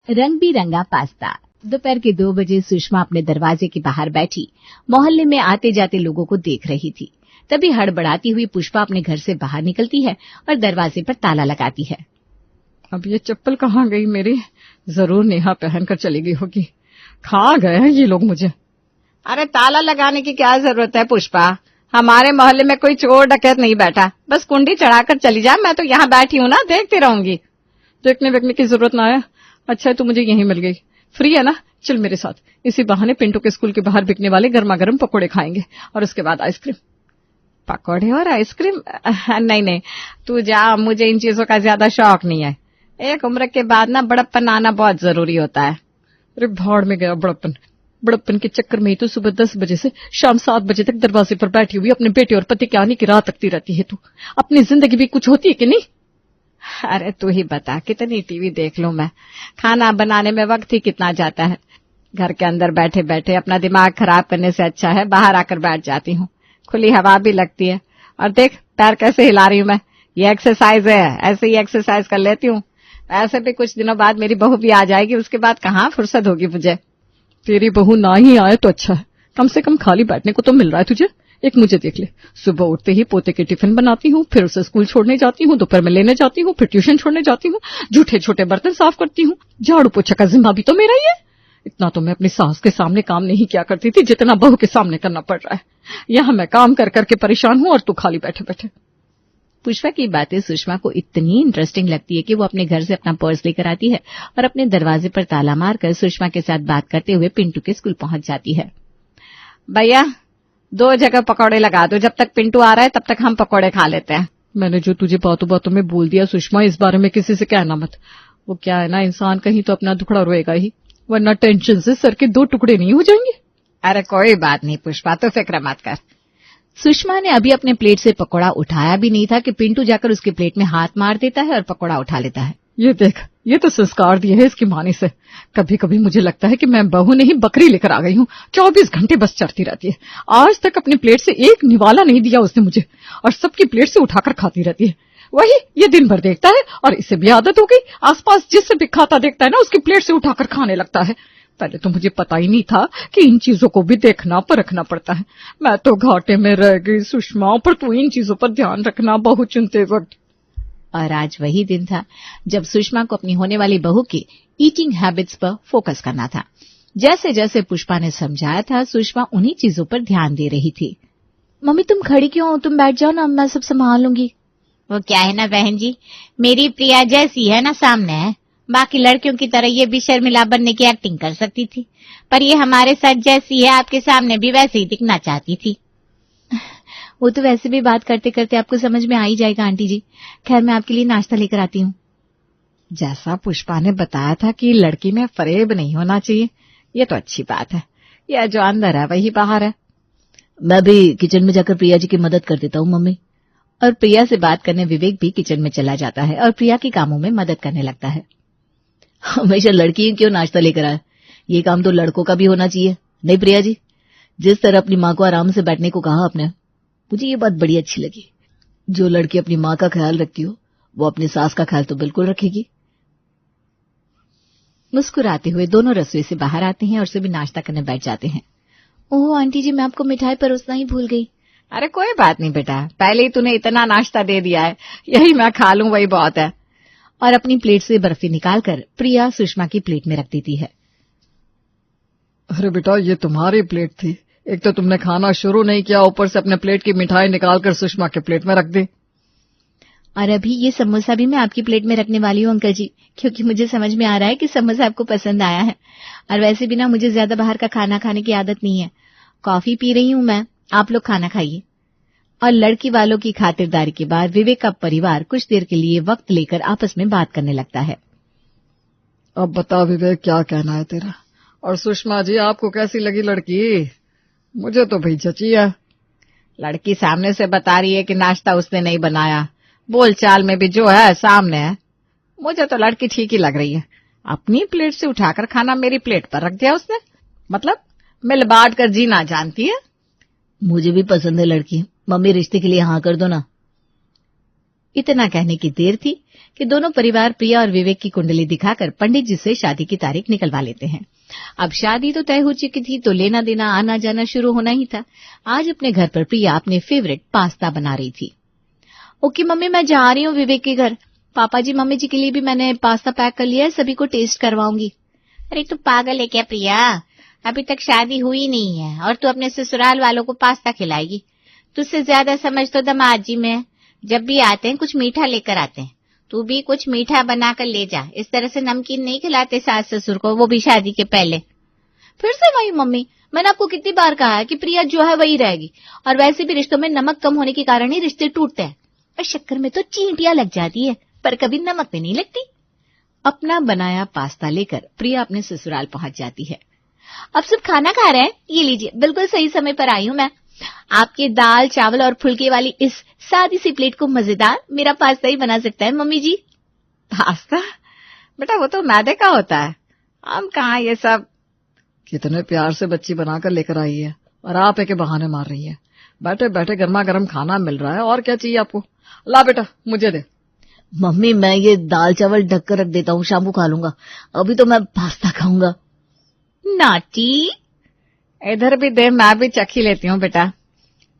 रंग बिरंगा पास्ता। दोपहर के 2 बजे सुषमा अपने दरवाजे के बाहर बैठी मोहल्ले में आते जाते लोगों को देख रही थी। तभी हड़बड़ाती हुई पुष्पा अपने घर से बाहर निकलती है और दरवाजे पर ताला लगाती है। अब ये चप्पल कहाँ गई मेरी? जरूर नेहा पहन कर चली गई होगी। खा गए हैं ये लोग मुझे। अरे ताला लगाने की क्या जरूरत है पुष्पा? हमारे मोहल्ले में कोई चोर डकैत नहीं बैठा, बस कुंडी चढ़ाकर चली जा। मैं तो यहाँ बैठी हूँ ना, देखती रहूंगी। देखने वेखने की जरूरत ना है। अच्छा है तू मुझे यहीं मिल गई। फ्री है ना? चल मेरे साथ। इसी बहाने पिंटू के स्कूल के बाहर बिकने वाले गर्मा गर्म पकौड़े खाएंगे और उसके बाद आइसक्रीम। पकौड़े और आइसक्रीम? नहीं, तू जा, मुझे इन चीजों का ज्यादा शौक नहीं है। एक उम्र के बाद ना बड़प्पन आना बहुत जरूरी होता है। अरे भाड़ में गया बड़प्पन के चक्कर में ही तो सुबह 10 बजे से शाम 7 बजे तक दरवाजे पर बैठी हुई अपने बेटे और पति के आने की राह तकती रहती है। तू अपनी जिंदगी भी कुछ होती है कि नहीं? अरे तू ही बता, कितनी टीवी देख लूं मैं? खाना बनाने में वक्त ही कितना जाता है। घर के अंदर बैठे बैठे अपना दिमाग खराब करने से अच्छा है बाहर आकर बैठ जाती हूँ। खुली हवा भी लगती है। और देख पैर कैसे हिला रही हूँ मैं, ये एक्सरसाइज है। ऐसे ही एक्सरसाइज कर लेती हूँ। ऐसे भी कुछ दिनों बाद मेरी बहू भी आ जाएगी, उसके बाद कहाँ फुर्सत होगी मुझे। तेरी बहू ना ही आए तो अच्छा है, कम से कम खाली बैठने को तो मिल रहा है तुझे। एक मुझे देख ले, सुबह उठते ही पोते के टिफिन बनाती हूँ, फिर उसे स्कूल छोड़ने जाती हूँ, दोपहर में लेने जाती हूँ, फिर ट्यूशन छोड़ने जाती हूँ, झूठे छोटे बर्तन साफ करती हूँ, झाड़ू पोछा का जिम्मा भी तो मेरा ही है। इतना तो मैं अपनी सास के सामने काम नहीं किया करती थी जितना बहू के सामने करना पड़ रहा है। यहाँ मैं काम कर करके परेशान हूँ और तू खाली बैठे बैठे। पुष्पा की बातें सुषमा को इतनी इंटरेस्टिंग लगती है कि वो अपने घर से अपना पर्स लेकर आती है और अपने दरवाजे पर ताला मारकर सुषमा के साथ बात करते हुए पिंटू के स्कूल पहुंच जाती है। भैया 2 जगह पकौड़े लगा दो, जब तक पिंटू आ रहा है तब तक हम पकौड़े खा लेते हैं। मैंने जो तुझे बातों बातों में बोल दिया सुषमा, इस बारे में किसी से कहना मत। वो क्या है ना, इंसान कहीं तो अपना दुखड़ा रोएगा ही, वरना टेंशन से सर के 2 टुकड़े नहीं हो जाएंगे। अरे कोई बात नहीं पुष्पा, तो फिक्र मत कर। सुषमा ने अभी अपने प्लेट से पकौड़ा उठाया भी नहीं था कि पिंटू जाकर उसके प्लेट में हाथ मार देता है और पकौड़ा उठा लेता है। ये देख, ये तो संस्कार दिए है इसकी माँ ने से। कभी कभी मुझे लगता है कि मैं बहू नहीं बकरी लेकर आ गई हूँ। 24 घंटे बस चढ़ती रहती है। आज तक अपनी प्लेट से एक निवाला नहीं दिया उसने मुझे, और सबकी प्लेट से उठाकर खाती रहती है। वही ये दिन भर देखता है और इसे भी आदत हो गई। आसपास जिससे भी खाता देखता है ना, उसकी प्लेट से उठाकर खाने लगता है। पहले तो मुझे पता ही नहीं था कि इन चीजों को भी देखना परखना पड़ता है। मैं तो घाटे में रह गई सुषमा, पर तू इन चीजों पर ध्यान रखना बहू चुनते वक्त। और आज वही दिन था जब सुषमा को अपनी होने वाली बहू की ईटिंग हैबिट्स पर फोकस करना था। जैसे जैसे पुष्पा ने समझाया था, सुषमा उन्हीं चीजों पर ध्यान दे रही थी। मम्मी तुम खड़ी क्यों हो? तुम बैठ जाओ ना, मैं सब संभाल लूंगी। वो क्या है ना बहन जी, मेरी प्रिया जैसी है ना सामने है। बाकी लड़कियों की तरह ये भी शर्मिला बनने की एक्टिंग कर सकती थी, पर ये हमारे साथ जैसी है आपके सामने भी वैसे ही दिखना चाहती थी। वो तो वैसे भी बात करते करते आपको समझ में आ ही जाएगा आंटी जी। खैर मैं आपके लिए नाश्ता लेकर आती हूँ। जैसा पुष्पा ने बताया था कि लड़की में फरेब नहीं होना चाहिए, ये तो अच्छी बात है। यह जो अंदर है वही बाहर है। मैं भी किचन में जाकर प्रिया जी की मदद कर देता हूँ मम्मी। और प्रिया से बात करने विवेक भी किचन में चला जाता है और प्रिया के कामों में मदद करने लगता है। हमेशा लड़की क्यों नाश्ता लेकर आए? ये काम तो लड़कों का भी होना चाहिए, नहीं प्रिया जी? जिस तरह अपनी माँ को आराम से बैठने को कहा आपने, मुझे ये बात बड़ी अच्छी लगी। जो लड़की अपनी माँ का ख्याल रखती हो वो अपनी सास का ख्याल तो बिल्कुल रखेगी। मुस्कुराते हुए दोनों रसोई से बाहर आते हैं और सभी नाश्ता करने बैठ जाते हैं। ओह आंटी जी, मैं आपको मिठाई परोसना ही भूल गई। अरे कोई बात नहीं बेटा, पहले ही तूने इतना नाश्ता दे दिया है, यही मैं खा लूं वही बहुत है। और अपनी प्लेट से बर्फी निकालकर प्रिया सुषमा की प्लेट में रख देती है। अरे बेटा, ये तुम्हारी प्लेट थी। एक तो तुमने खाना शुरू नहीं किया, ऊपर से अपने प्लेट की मिठाई निकालकर सुषमा के प्लेट में रख दी। और अभी ये समोसा भी मैं आपकी प्लेट में रखने वाली हूँ अंकल जी, क्योंकि मुझे समझ में आ रहा है कि समोसा आपको पसंद आया है। और वैसे भी ना मुझे ज्यादा बाहर का खाना खाने की आदत नहीं है। कॉफी पी रही हूँ मैं, आप लोग खाना खाइए। और लड़की वालों की खातिरदारी के बाद विवेक का परिवार कुछ देर के लिए वक्त लेकर आपस में बात करने लगता है। अब बता विवेक, क्या कहना है तेरा? और सुषमा जी, आपको कैसी लगी लड़की? मुझे तो भाई जची है। लड़की सामने से बता रही है कि नाश्ता उसने नहीं बनाया, बोलचाल में भी जो है सामने है। मुझे तो लड़की ठीक ही लग रही है। अपनी प्लेट से उठाकर खाना मेरी प्लेट पर रख दिया उसने, मतलब मिल बांट कर जीना जानती है। मुझे भी पसंद है लड़की, मम्मी रिश्ते के लिए हाँ कर दो ना। इतना कहने की देर थी कि दोनों परिवार प्रिया और विवेक की कुंडली दिखाकर पंडित जी से शादी की तारीख निकलवा लेते हैं। अब शादी तो तय हो चुकी थी, तो लेना देना आना जाना शुरू होना ही था। आज अपने घर पर प्रिया अपने फेवरेट पास्ता बना रही थी। ओके मम्मी, मैं जा रही हूँ विवेक के घर। पापा जी मम्मी जी के लिए भी मैंने पास्ता पैक कर लिया है, सभी को टेस्ट करवाऊंगी। अरे तू पागल है क्या प्रिया? अभी तक शादी हुई नहीं है और तू अपने ससुराल वालों को पास्ता खिलाएगी? तुझसे ज्यादा समझ तो दामाद जी में है। जब भी आते हैं कुछ मीठा लेकर आते हैं। तू भी कुछ मीठा बनाकर ले जा। इस तरह से नमकीन नहीं खिलाते सास ससुर को, वो भी शादी के पहले। फिर से वही मम्मी, मैंने आपको कितनी बार कहा है कि प्रिया जो है वही रहेगी, और वैसे भी रिश्तों में नमक कम होने के कारण ही रिश्ते टूटते हैं। और शक्कर में तो चींटियां लग जाती है, पर कभी नमक में नहीं लगती। अपना बनाया पास्ता लेकर प्रिया अपने ससुराल पहुंच जाती है। अब सब खाना खा रहे हैं, ये लीजिए, बिल्कुल सही समय पर आई हूं मैं। आपके दाल चावल और फुलके वाली इस सादी सी प्लेट को मजेदार मेरा पास्ता ही बना सकता है मम्मी जी। पास्ता? बेटा वो तो मैदे का होता है, हम कहाँ ये सब। कितने प्यार से बच्ची बनाकर लेकर आई है और आप एक बहाने मार रही है। बैठे बैठे गर्मा गर्म खाना मिल रहा है, और क्या चाहिए आपको? ला बेटा मुझे दे। मम्मी मैं ये दाल चावल ढक कर रख देता हूँ, शाम को खा लूंगा, अभी तो मैं पास्ता खाऊंगा। नाटी, इधर भी दे, मैं भी चखी लेती हूँ बेटा।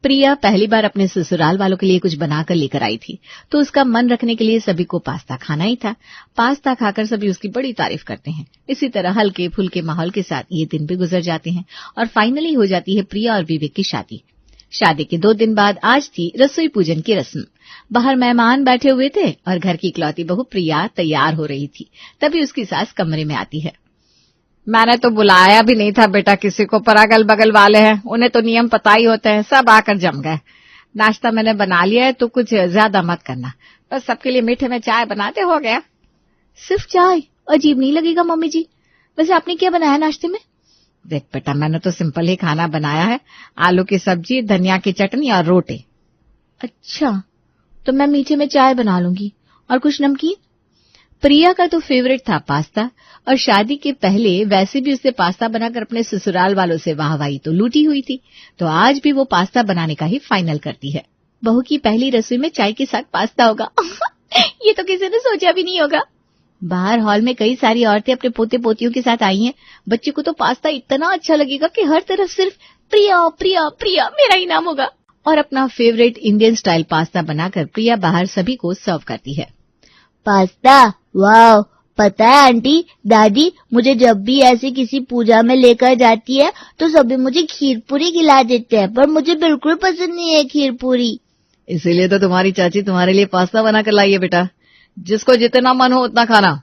प्रिया पहली बार अपने ससुराल वालों के लिए कुछ बनाकर लेकर आई थी, तो उसका मन रखने के लिए सभी को पास्ता खाना ही था। पास्ता खाकर सभी उसकी बड़ी तारीफ करते हैं। इसी तरह हल्के फुल्के माहौल के साथ ये दिन भी गुजर जाते हैं और फाइनली हो जाती है प्रिया और विवेक की शादी। शादी के 2 दिन बाद आज थी रसोई पूजन की रस्म। बाहर मेहमान बैठे हुए थे और घर की इकलौती बहू प्रिया तैयार हो रही थी। तभी उसकी सास कमरे में आती है। मैंने तो बुलाया भी नहीं था बेटा किसी को, पर अगल बगल वाले हैं, उन्हें तो नियम पता ही होते हैं, सब आकर जम गए। नाश्ता मैंने बना लिया है, तो कुछ ज्यादा मत करना, बस सबके लिए मीठे में चाय बनाते हो गया। सिर्फ चाय? अजीब नहीं लगेगा मम्मी जी? वैसे आपने क्या बनाया नाश्ते में? देख बेटा, मैंने तो सिंपल ही खाना बनाया है, आलू की सब्जी, धनिया की चटनी और रोटी। अच्छा, तो मैं मीठे में चाय बना लूंगी। और कुछ नमकीन? प्रिया का तो फेवरेट था पास्ता, और शादी के पहले वैसे भी उसने पास्ता बनाकर अपने ससुराल वालों से वाहवाही तो लूटी हुई थी, तो आज भी वो पास्ता बनाने का ही फाइनल करती है। बहू की पहली रसोई में चाय के साथ पास्ता होगा। ये तो किसी ने सोचा भी नहीं होगा। बाहर हॉल में कई सारी औरतें अपने पोते पोतियों के साथ आई हैं। बच्चे को तो पास्ता इतना अच्छा लगेगा कि हर तरफ सिर्फ प्रिया प्रिया प्रिया मेरा ही नाम होगा। और अपना फेवरेट इंडियन स्टाइल पास्ता बनाकर प्रिया बाहर सभी को सर्व करती है। पास्ता? वाह! पता है आंटी, दादी मुझे जब भी ऐसी किसी पूजा में लेकर जाती है तो सभी मुझे खीर पूरी खिला देते हैं, पर मुझे बिल्कुल पसंद नहीं है खीर पूरी। इसीलिए तो तुम्हारी चाची तुम्हारे लिए पास्ता बना कर लाई है बेटा, जिसको जितना मन हो उतना खाना।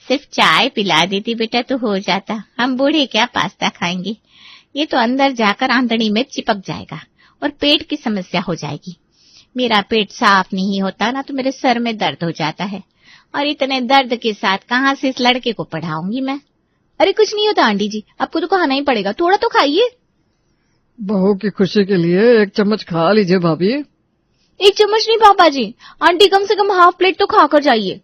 सिर्फ चाय पिला देती बेटा तो हो जाता, हम बूढ़े क्या पास्ता खाएंगे? ये तो अंदर जाकर आंतड़ी में चिपक जाएगा और पेट की समस्या हो जाएगी। मेरा पेट साफ नहीं होता ना, तो मेरे सर में दर्द हो जाता है, और इतने दर्द के साथ कहाँ से इस लड़के को पढ़ाऊंगी मैं? अरे कुछ नहीं होता आंटी जी, आपको तो खाना ही पड़ेगा, थोड़ा तो खाइए। बहू की खुशी के लिए 1 चम्मच खा लीजिए भाभी। 1 चम्मच नहीं पापा जी, आंटी कम से कम हाफ प्लेट तो खाकर जाइए।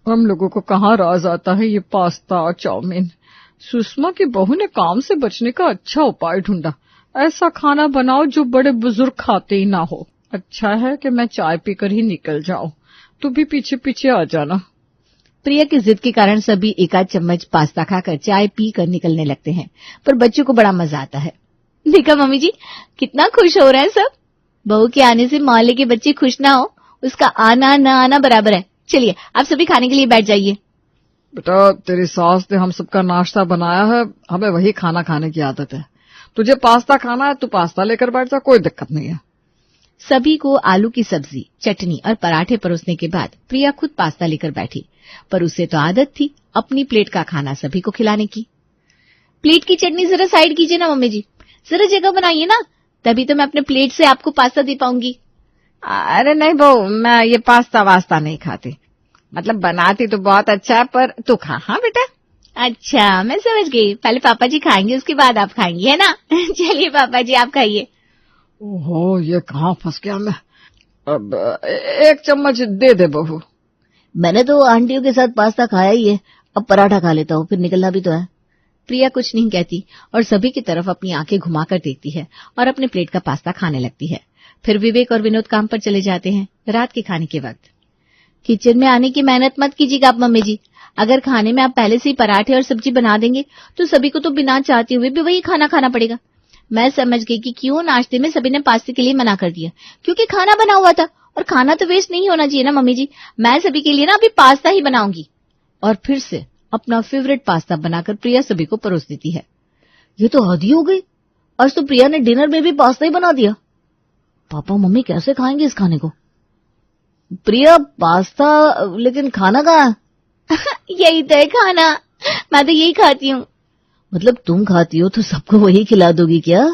हम लोगों को कहाँ राज आता है ये पास्ता और चाउमीन। सुषमा की बहू ने काम से बचने का अच्छा उपाय ढूंढा। ऐसा खाना बनाओ जो बड़े बुजुर्ग खाते ही ना हो। अच्छा है कि मैं चाय पीकर ही निकल जाऊं, तू भी पीछे पीछे आ जाना। प्रिया की जिद के कारण सभी 1 चम्मच पास्ता खाकर चाय पीकर निकलने लगते हैं, पर बच्चों को बड़ा मजा आता है। देखा मम्मी जी, कितना खुश हो रहे हैं सब। बहू के आने से मोहल्ले के बच्चे खुश ना हो, उसका आना न आना बराबर है। चलिए आप सभी खाने के लिए बैठ जाइए। बेटा तेरी सास ने हम सबका नाश्ता बनाया है, हमें वही खाना खाने की आदत है। तुझे पास्ता खाना है, तू पास्ता लेकर बैठ जा, कोई दिक्कत नहीं है। सभी को आलू की सब्जी, चटनी और पराठे परोसने के बाद प्रिया खुद पास्ता लेकर बैठी, पर उसे तो आदत थी अपनी प्लेट का खाना सभी को खिलाने की। प्लेट की चटनी जरा साइड कीजिए ना मम्मी जी, जरा जगह बनाइए ना, तभी तो मैं अपने प्लेट से आपको पास्ता दे पाऊंगी। अरे नहीं बहू, मैं ये पास्ता वास्ता नहीं खाती, मतलब बनाती तो बहुत अच्छा है, पर तू खा। हाँ बेटा। अच्छा मैं समझ गई, पहले पापा जी खाएंगे उसके बाद आप खाएंगी, है ना? चलिए पापा जी आप खाइए। ओहो, ये कहाँ फंस गया मैं। अब 1 चम्मच दे दे बहू। मैंने तो आंटियों के साथ पास्ता खाया ही है, अब पराठा खा लेता हूँ, फिर निकलना भी तो है। प्रिया कुछ नहीं कहती और सभी की तरफ अपनी आंखें घुमाकर देखती है और अपने प्लेट का पास्ता खाने लगती है। फिर विवेक और विनोद काम पर चले जाते हैं। रात के खाने के वक्त किचन में आने की मेहनत मत कीजिएगा आप मम्मी जी। अगर खाने में आप पहले से ही पराठे और सब्जी बना देंगे तो सभी को तो बिना चाहते हुए भी वही खाना खाना पड़ेगा। मैं समझ गई कि क्यों नाश्ते में सभी ने पास्ते के लिए मना कर दिया, क्योंकि खाना बना हुआ था और खाना तो वेस्ट नहीं होना चाहिए ना मम्मी जी। मैं सभी के लिए ना अभी पास्ता ही बनाऊंगी। और फिर से अपना फेवरेट पास्ता बनाकर प्रिया सभी को परोस देती है। ये तो हद ही हो गई, आज तो प्रिया ने डिनर में भी पास्ता ही बना दिया। पापा मम्मी कैसे खाएंगे इस खाने को? प्रिया पास्ता, लेकिन खाना कहाँ है? यही तो है खाना, मैं तो यही खाती हूँ। मतलब तुम खाती हो तो सबको वही खिला दोगी क्या?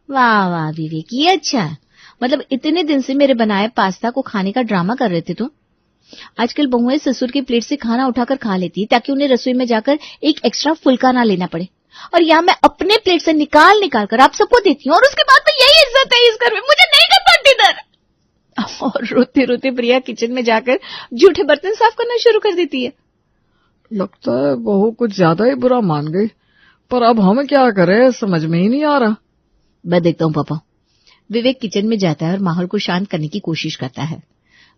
वाह वाह विवेक, ये अच्छा है। मतलब इतने दिन से मेरे बनाए पास्ता को खाने का ड्रामा कर रहे थे तुम। आजकल बहुएं ससुर की प्लेट से खाना उठाकर खा लेती ताकि उन्हें रसोई में जाकर एक एक्स्ट्रा फुल्का ना लेना पड़े, और यहाँ मैं अपने प्लेट से निकाल निकाल कर आप सबको देती हूँ और उसके बाद में यही इज्जत है इस घर में, मुझे नहीं करना डिनर। और रोते रोते प्रिया किचन में जाकर जूठे बर्तन साफ करना शुरू कर देती है। लगता है बहू कुछ ज्यादा ही बुरा मान गई, पर अब हम क्या करें समझ में ही नहीं आ रहा। मैं देखता हूँ पापा। विवेक किचन में जाता है और माहौल को शांत करने की कोशिश करता है।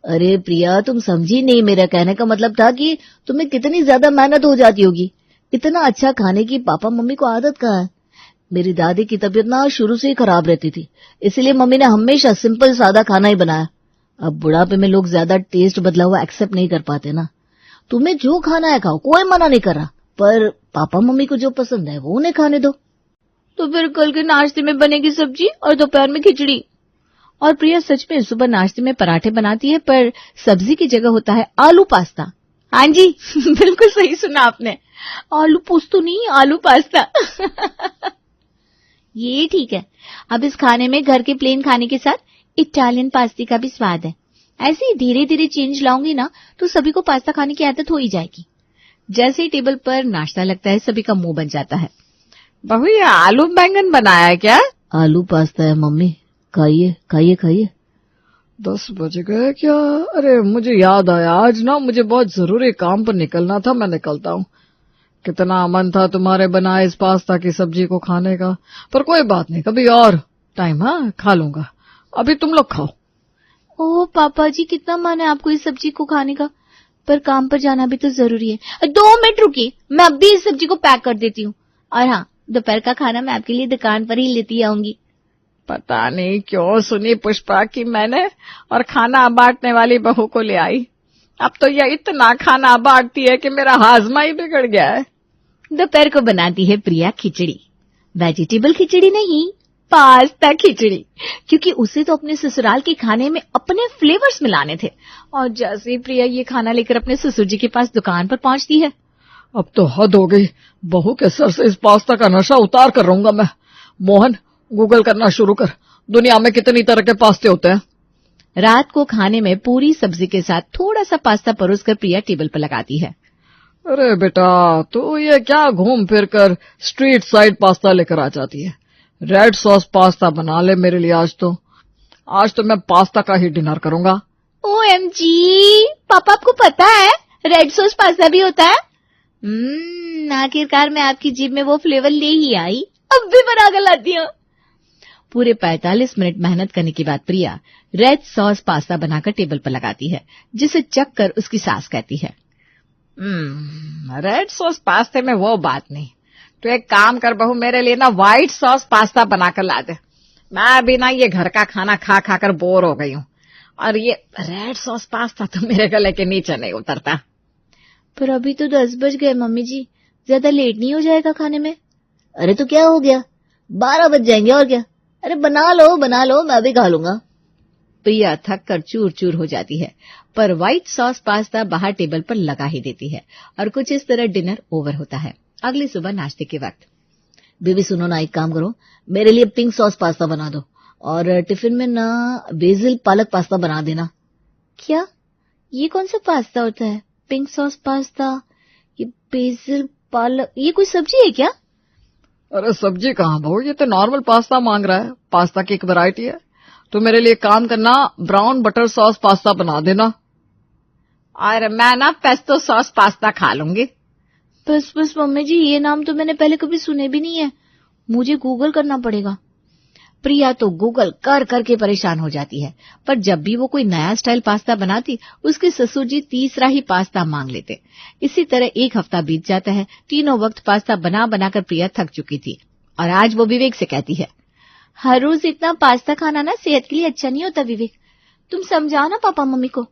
अरे प्रिया, तुम समझी नहीं, मेरा कहने का मतलब था कि तुम्हें कितनी ज्यादा मेहनत हो जाती होगी। इतना अच्छा खाने की पापा मम्मी को आदत कहाँ है? मेरी दादी की तबीयत ना शुरू से ही खराब रहती थी, इसलिए मम्मी ने हमेशा सिंपल सादा खाना ही बनाया। अब बुढ़ापे में लोग ज्यादा टेस्ट बदला हुआ एक्सेप्ट नहीं कर पाते ना। तुम्हें जो खाना है खाओ, कोई मना नहीं कर रहा, पर पापा मम्मी को जो पसंद है वो उन्हें खाने दो। तो फिर कल के नाश्ते में बनेगी सब्जी और दोपहर में खिचड़ी। और प्रिया सच में सुबह नाश्ते में पराठे बनाती है, पर सब्जी की जगह होता है आलू पास्ता। हाँ जी बिल्कुल सही सुना आपने, आलू पोस्तो नहीं, आलू पास्ता। ये ठीक है। अब इस खाने में घर के प्लेन खाने के साथ इटालियन पास्ते का भी स्वाद है। ऐसे ही धीरे धीरे चेंज लाऊंगी ना तो सभी को पास्ता खाने की आदत हो ही जाएगी। जैसे ही टेबल पर नाश्ता लगता है सभी का मुंह बन जाता है। बहू ये आलू बैंगन बनाया है क्या? आलू पास्ता है मम्मी, खाइए खाइए खाइए। 10 बज गए क्या? अरे मुझे याद आया, आज ना मुझे बहुत जरूरी काम पर निकलना था, मैं निकलता हूँ। कितना मन था तुम्हारे बनाए इस पास्ता की सब्जी को खाने का, पर कोई बात नहीं, कभी और टाइम हाँ खा लूंगा। अभी तुम लोग खाओ। ओह पापा जी, कितना मन है आपको इस सब्जी को खाने का, पर काम पर जाना भी तो जरूरी है। 2 मिनट रुकिए, मैं अब भी इस सब्जी को पैक कर देती हूँ। और हाँ, दोपहर का खाना मैं आपके लिए दुकान पर ही लेती आऊंगी। पता नहीं क्यों सुनी पुष्पा की मैंने और खाना बांटने वाली बहू को ले आई। अब तो यह इतना खाना बांटती है कि मेरा हाजमा ही बिगड़ गया है। दोपहर को बनाती है प्रिया खिचड़ी। वेजिटेबल खिचड़ी नहीं, पास्ता खिचड़ी, क्योंकि उसे तो अपने ससुराल के खाने में अपने फ्लेवर्स मिलाने थे। और जैसे ही प्रिया ये खाना लेकर अपने ससुर जी के पास दुकान पर पहुंचती है, अब तो हद हो गई, बहू के सर से इस पास्ता का नशा उतार कर रहूंगा मैं। मोहन, गूगल करना शुरू कर, दुनिया में कितनी तरह के पास्ते होते हैं। रात को खाने में पूरी सब्जी के साथ थोड़ा सा पास्ता परोसकर प्रिया टेबल पर लगाती है। अरे बेटा, तू ये क्या घूम फिर कर स्ट्रीट साइड पास्ता लेकर आ जाती है? रेड सॉस पास्ता बना ले मेरे लिए। आज तो मैं पास्ता का ही डिनर करूंगा। OMG, पापा आपको पता है रेड सॉस पास्ता भी होता है? आखिरकार मैं आपकी जीभ में वो फ्लेवर ले ही आई, अब भी बना कर लाती हूँ। पूरे 45 मिनट मेहनत करने के बाद प्रिया रेड सॉस पास्ता बनाकर टेबल पर लगाती है, जिसे चख कर उसकी सास कहती है, रेड सॉस पास्ते में वो बात नहीं। तो एक काम कर बहू, मेरे लिए ना व्हाइट सॉस पास्ता बनाकर ला दे। मैं अभी ना ये घर का खाना खा खा कर बोर हो गई हूँ, और ये रेड सॉस पास्ता तो मेरे गले के नीचे नहीं उतरता। पर अभी तो 10 बज गए मम्मी जी, ज्यादा लेट नहीं हो जाएगा खाने में? अरे तो क्या हो गया, 12 बज जाएंगे और क्या। अरे बना लो, मैं भी खा लूंगा। प्रिया थक कर चूर चूर हो जाती है, पर व्हाइट सॉस पास्ता बाहर टेबल पर लगा ही देती है और कुछ इस तरह डिनर ओवर होता है। अगली सुबह नाश्ते के वक्त, बेबी सुनो ना, एक काम करो, मेरे लिए पिंक सॉस पास्ता बना दो और टिफिन में ना बेसिल पालक पास्ता बना देना। क्या, ये कौन सा पास्ता होता है? पिंक सॉस पास्ता, ये बेसिल पालक, ये कोई सब्जी है क्या? अरे सब्जी कहाँ बहू, ये तो नॉर्मल पास्ता मांग रहा है। पास्ता की एक वैरायटी है। तो मेरे लिए काम करना, ब्राउन बटर सॉस पास्ता बना देना। और मैं ना पेस्टो सॉस पास्ता खा लूंगी। बस मम्मी जी, ये नाम तो मैंने पहले कभी सुने भी नहीं है, मुझे गूगल करना पड़ेगा। प्रिया तो गूगल कर करके परेशान हो जाती है, पर जब भी वो कोई नया स्टाइल पास्ता बनाती उसके ससुर जी तीसरा ही पास्ता मांग लेते। इसी तरह एक हफ्ता बीत जाता है। तीनों वक्त पास्ता बना बनाकर प्रिया थक चुकी थी और आज वो विवेक से कहती है, हर रोज इतना पास्ता खाना ना सेहत के लिए अच्छा नहीं होता विवेक, तुम समझाओ ना पापा मम्मी को।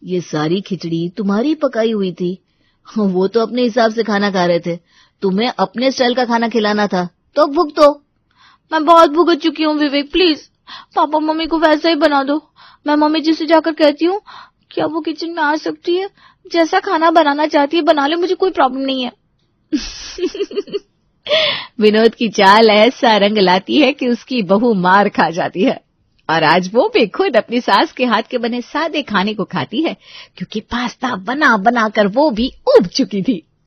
ये सारी खिचड़ी तुम्हारी पकाई हुई थी, वो तो अपने हिसाब से खाना खा रहे थे, तुम्हें अपने स्टाइल का खाना खिलाना था, तो भुगतो। मैं बहुत भुगत चुकी हूँ विवेक, प्लीज पापा मम्मी को वैसा ही बना दो। मैं मम्मी जी से जाकर कहती हूँ, क्या वो किचन में आ सकती है? जैसा खाना बनाना चाहती है बना ले, मुझे कोई प्रॉब्लम नहीं है। विनोद की चाल ऐसा रंग लाती है कि उसकी बहू मार खा जाती है और आज वो भी खुद अपनी सास के हाथ के बने सादे खाने को खाती है, क्योंकि पास्ता बना बना कर वो भी ऊब चुकी थी।